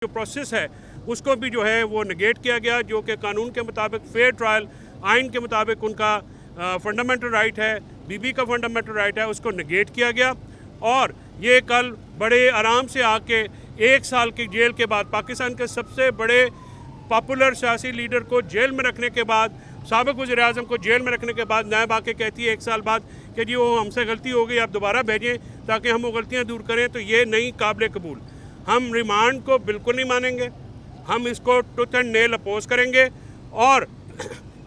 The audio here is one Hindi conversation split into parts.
जो प्रोसेस है उसको भी जो है वो नेगेट किया गया, जो कि कानून के मुताबिक फेयर ट्रायल आइन के मुताबिक उनका फंडामेंटल राइट है, बीबी का फंडामेंटल राइट है, उसको नेगेट किया गया। और ये कल बड़े आराम से आके 1 साल की जेल के बाद पाकिस्तान के सबसे बड़े पॉपुलर सियासी लीडर को जेल में रखने के बाद, साबिक वज़ीर आज़म को जेल में रखने के बाद नायब आके कहती है 1 साल बाद कि जी वो हमसे गलती हो गई, आप दोबारा भेजें ताकि हम वो गलतियाँ दूर करें। तो ये नहीं काबिल कबूल। हम रिमांड को बिल्कुल नहीं मानेंगे, हम इसको टूथ एंड नेल अपोज करेंगे। और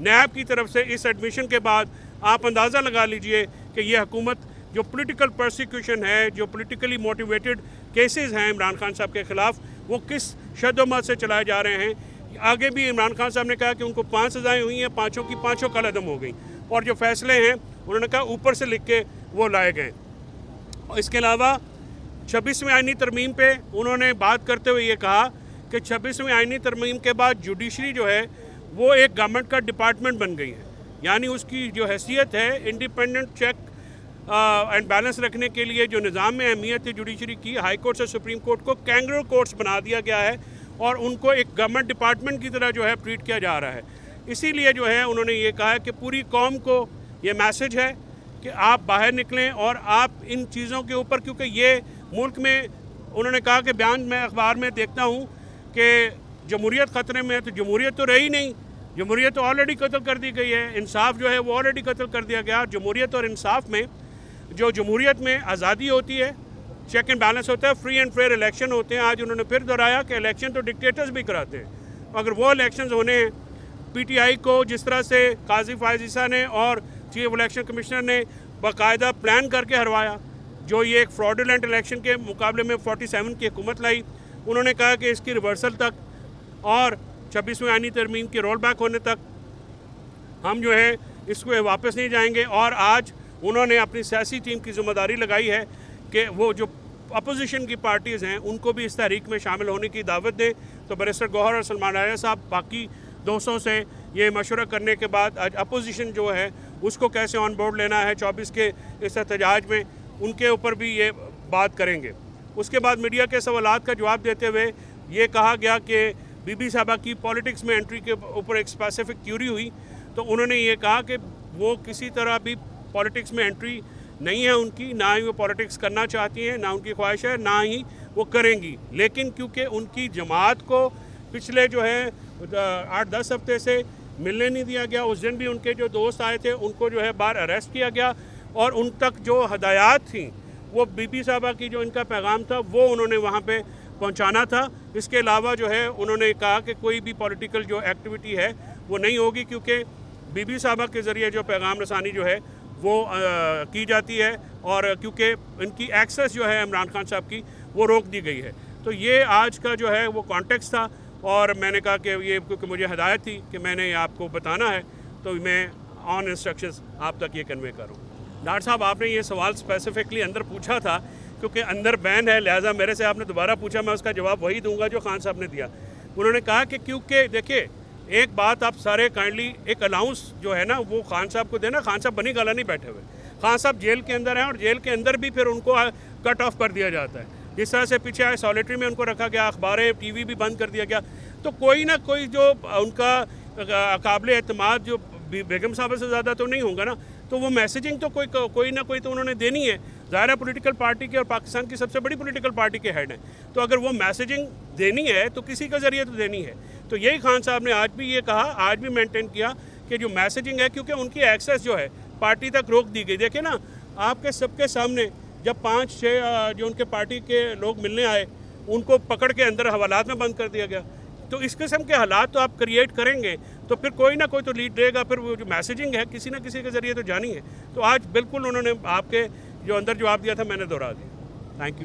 नैब की तरफ से इस एडमिशन के बाद आप अंदाज़ा लगा लीजिए कि ये हुकूमत जो पॉलिटिकल परसिक्यूशन है, जो पॉलिटिकली मोटिवेटेड केसेस हैं इमरान खान साहब के ख़िलाफ़, वो किस शद्दोमत से चलाए जा रहे हैं। आगे भी इमरान खान साहब ने कहा कि उनको 5 सज़ाएँ हुई हैं, 5 की 5 कल अदम हो गई, और जो फैसले हैं उन्होंने कहा ऊपर से लिख के वो लाए गए। इसके अलावा 26वीं आईनी तरमीम पे उन्होंने बात करते हुए ये कहा कि 26वीं आईनी तरमीम के बाद जुडिशरी जो है वो एक गवर्नमेंट का डिपार्टमेंट बन गई है, यानी उसकी जो हैसियत है इंडिपेंडेंट चेक एंड बैलेंस रखने के लिए जो निज़ाम में अहमियत है जुडिशरी की, हाई कोर्ट से सुप्रीम कोर्ट को कैंगरू कोर्ट्स बना दिया गया है और उनको एक गवर्नमेंट डिपार्टमेंट की तरह जो है ट्रीट किया जा रहा है। इसीलिए जो है उन्होंने ये कहा है कि पूरी कौम को ये मैसेज है कि आप बाहर निकलें और आप इन चीज़ों के ऊपर, क्योंकि ये मुल्क में, उन्होंने कहा कि बयान में अखबार में देखता हूँ कि जमहूरियत ख़तरे में है, तो जमहूरियत तो रही नहीं, जमहूरियत तो ऑलरेडी कत्ल कर दी गई है, इंसाफ जो है वो ऑलरेडी कत्ल कर दिया गया। जमहूरियत और इंसाफ में जो जमहूरियत में आज़ादी होती है, चेक एंड बैलेंस होता है, फ्री एंड फेयर इलेक्शन होते हैं। आज उन्होंने फिर दोहराया कि इलेक्शन तो डिक्टेटर्स भी कराते हैं, अगर वो इलेक्शन होने हैं, PTI को जिस तरह से काजी फायज़ ईसा ने और चीफ इलेक्शन कमिश्नर ने बाकायदा प्लान करके हरवाया, जो ये एक फ्रॉडुलेंट इलेक्शन के मुकाबले में 47 की हुकूमत लाई, उन्होंने कहा कि इसकी रिवर्सल तक और 26वीं आईनी तरमीम के रोल बैक होने तक हम जो है इसको वापस नहीं जाएंगे। और आज उन्होंने अपनी सियासी टीम की जिम्मेदारी लगाई है कि वो जो अपोजिशन की पार्टीज़ हैं उनको भी इस तहरीक में शामिल होने की दावत दें। तो बैरिस्टर गौहर और सलमान राजा साहब बाकी दोस्तों से ये मशवरा करने के बाद आज अपोजिशन जो है उसको कैसे ऑन बोर्ड लेना है 24 के इस एहतजाज में, उनके ऊपर भी ये बात करेंगे। उसके बाद मीडिया के सवालात का जवाब देते हुए ये कहा गया कि बीबी साहबा की पॉलिटिक्स में एंट्री के ऊपर एक स्पेसिफिक क्यूरी हुई, तो उन्होंने ये कहा कि वो किसी तरह भी पॉलिटिक्स में एंट्री नहीं है उनकी, ना ही वो पॉलिटिक्स करना चाहती हैं, ना उनकी ख्वाहिश है, ना ही वो करेंगी। लेकिन क्योंकि उनकी जमात को पिछले जो है 8-10 हफ्ते से मिलने नहीं दिया गया, उस दिन भी उनके जो दोस्त आए थे उनको जो है बाहर अरेस्ट किया गया और उन तक जो हदायत थी वो बीबी साहबा की जो इनका पैगाम था वो उन्होंने वहाँ पे पहुँचाना था। इसके अलावा जो है उन्होंने कहा कि कोई भी पॉलिटिकल जो एक्टिविटी है वो नहीं होगी, क्योंकि बीबी साहबा के ज़रिए जो पैगाम रसानी जो है वो की जाती है और क्योंकि इनकी एक्सेस जो है इमरान खान साहब की वो रोक दी गई है। तो ये आज का जो है वो कॉन्टेक्स्ट था और मैंने कहा कि ये क्योंकि मुझे हदायत थी कि मैंने आपको बताना है तो मैं ऑन इंस्ट्रक्शंस आप तक ये कन्वे करूँ। डॉक्टर साहब, आपने ये सवाल स्पेसिफिकली अंदर पूछा था क्योंकि अंदर बैन है, लिहाजा मेरे से आपने दोबारा पूछा, मैं उसका जवाब वही दूंगा जो खान साहब ने दिया। उन्होंने कहा कि क्योंकि देखिए एक बात आप सारे काइंडली, एक अलाउंस जो है ना वो खान साहब को देना। खान साहब बनी गाला नहीं बैठे हुए, खान साहब जेल के अंदर हैं और जेल के अंदर भी फिर उनको कट ऑफ कर दिया जाता है। जिस तरह से पीछे आए सॉलिटरी में उनको रखा गया, अखबारें TV भी बंद कर दिया गया। तो कोई ना कोई जो उनका काबिल एतमाद जो बेगम साहब से ज़्यादा तो नहीं होगा ना, तो वो मैसेजिंग तो कोई ना कोई तो उन्होंने देनी है। ज़ाहिर है पॉलिटिकल पार्टी के और पाकिस्तान की सबसे बड़ी पॉलिटिकल पार्टी के हेड हैं, तो अगर वो मैसेजिंग देनी है तो किसी का ज़रिए तो देनी है। तो यही खान साहब ने आज भी ये कहा, आज भी मेंटेन किया कि जो मैसेजिंग है, क्योंकि उनकी एक्सेस जो है पार्टी तक रोक दी गई। देखिए ना, आपके सबके सामने जब 5-6 जो उनके पार्टी के लोग मिलने आए उनको पकड़ के अंदर हवालात में बंद कर दिया गया। तो इस किस्म के हालात तो आप क्रिएट करेंगे तो फिर कोई ना कोई तो लीड रहेगा, फिर वो जो मैसेजिंग है किसी ना किसी के ज़रिए तो जानी है। तो आज बिल्कुल उन्होंने आपके जो अंदर जवाब दिया था मैंने दोहरा दिया। Thank you.